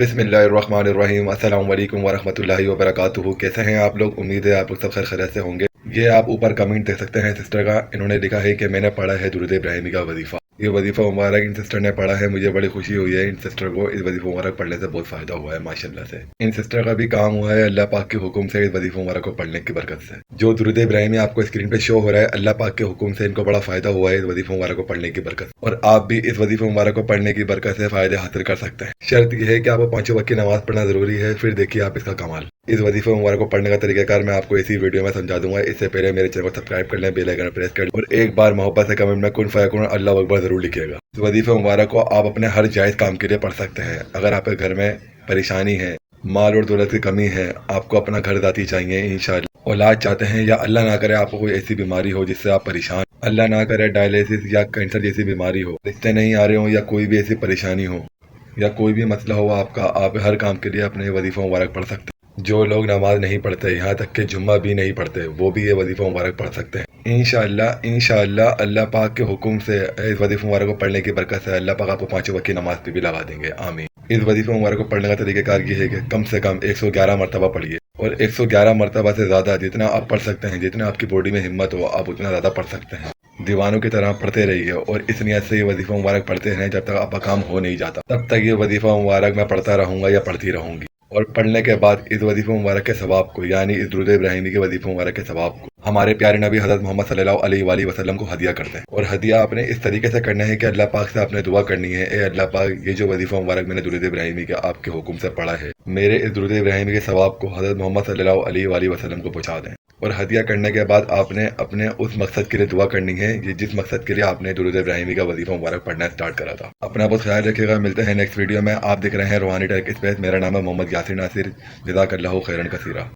बिस्मिल्लाहिर्रहमानिर्रहीम। अस्सलाम वालेकुम वरहमतुल्लाहि वबरकातुहू। कैसे हैं आप लोग? उम्मीद है आप लोग सब खैर खैरियत से होंगे। ये आप ऊपर कमेंट देख सकते हैं सिस्टर का। इन्होंने लिखा है कि मैंने पढ़ा है दुरूद इब्राहिमी का वजीफ़ा। ये वजीफ़ा मुबारक इन सिस्टर ने पढ़ा है। मुझे बड़ी खुशी हुई है। इन सिस्टर को इस वजीफ़ा मुबारक पढ़ने से बहुत फ़ायदा हुआ है माशाल्लाह से। इन सिस्टर का भी काम हुआ है अल्लाह पाक के हुक्म से, इस वजीफ़ा मुबारक को पढ़ने की बरकत से। जो दुरूद इब्राहिमी आपको स्क्रीन पे शो हो रहा है, अल्लाह पाक के हुक्म से इनको बड़ा फ़ायदा हुआ है इस वजीफ़ा मुबारक को पढ़ने की बरकत। और आप भी इस वजीफ़ा मुबारक को पढ़ने की बरकत से फ़ायदे हासिल कर सकते हैं। शर्त यह है कि आपको 5 वक्त की नमाज़ पढ़ना ज़रूरी है। फिर देखिए आप इसका कमाल। इस वजीफ़ा मुबारक को पढ़ने का तरीकाकार मैं आपको इसी वीडियो में समझा दूंगा। इससे पहले मेरे चैनल को सब्सक्राइब कर लें, बेल आइकन प्रेस कर लें और एक बार मोहब्बत से कमेंट में कुन फयकुन अल्लाह अकबर जरूर लिखिएगा। इस वजीफ़ा मुबारक को आप अपने हर जायज़ काम के लिए पढ़ सकते हैं। अगर आपके घर में परेशानी है, माल और दौलत की कमी है, आपको अपना घर दाती चाहिए, इंशाअल्लाह औलाद चाहते हैं, या अल्लाह ना करे आपको कोई ऐसी बीमारी हो जिससे आप परेशान, अल्लाह ना करे डायलिसिस या कैंसर जैसी बीमारी हो, रिश्ते नहीं आ रहे हो, या कोई भी ऐसी परेशानी हो, या कोई भी मसला हो आपका, आप हर काम के लिए अपने वजीफ़ा मुबारक पढ़ सकते हैं। जो लोग नमाज नहीं पढ़ते, यहाँ तक कि जुम्मा भी नहीं पढ़ते, वो भी ये वजीफ़ा मुबारक पढ़ सकते हैं इंशाअल्लाह। अल्लाह पाक के हुक्म से इस वजीफ़ा मुबारक को पढ़ने की बरकत से अल्लाह पाक आपको 5 वक्त की नमाज पे भी लगा देंगे, आमीन। इस वजीफ़ा मुबारक को पढ़ने का तरीक़ाकार ये है कि कम से कम 111 मरतबा पढ़िए, और 111 मरतबा से ज़्यादा जितना आप पढ़ सकते हैं, जितना आपकी बॉडी में हिम्मत हो, आप उतना ज़्यादा पढ़ सकते हैं। दीवानों की तरह पढ़ते रहिए और इस नियत से ये वजीफ़ा मुबारक पढ़ते रहें जब तक आपका काम हो नहीं जाता। तब तक ये वजीफ़ा मुबारक मैं पढ़ता रहूँगा या पढ़ती रहूँगी। और पढ़ने के बाद इस वजीफ़ा मुबारक के सवाब को, यानी इस दुरूद इब्राहिमी के वजीफ़ा मुबारक के सवाब को हमारे प्यारे नबी हज़रत मोहम्मद सल्लल्लाहु अलैहि वसल्लम को हदिया करते हैं। और हदिया आपने इस तरीके से करना है कि अल्लाह पाक से आपने दुआ करनी है, ए अल्लाह पाक, ये जो वजीफ़ा मुबारक मैंने दुरूद इब्राहिमी के आपके हुक्म से पढ़ा है, मेरे इस दुरूद इब्राहिमी के सवाब को हज़रत मोहम्मद सल्लल्लाहु अलैहि वसल्लम को पहुँचा दें। और हदिया करने के बाद आपने अपने उस मकसद के लिए दुआ करनी है, ये जिस मकसद के लिए आपने दुरूद इब्राहिमी का वजीफ़ा मुबारक पढ़ना स्टार्ट करा था। अपना बहुत ख्याल रखिएगा। मिलते हैं नेक्स्ट वीडियो में। आप देख रहे हैं रूहानी टेक स्पेस। मेरा नाम है मोहम्मद यासिर नासिर। जज़ाकल्लाहु खैरन कसीरा।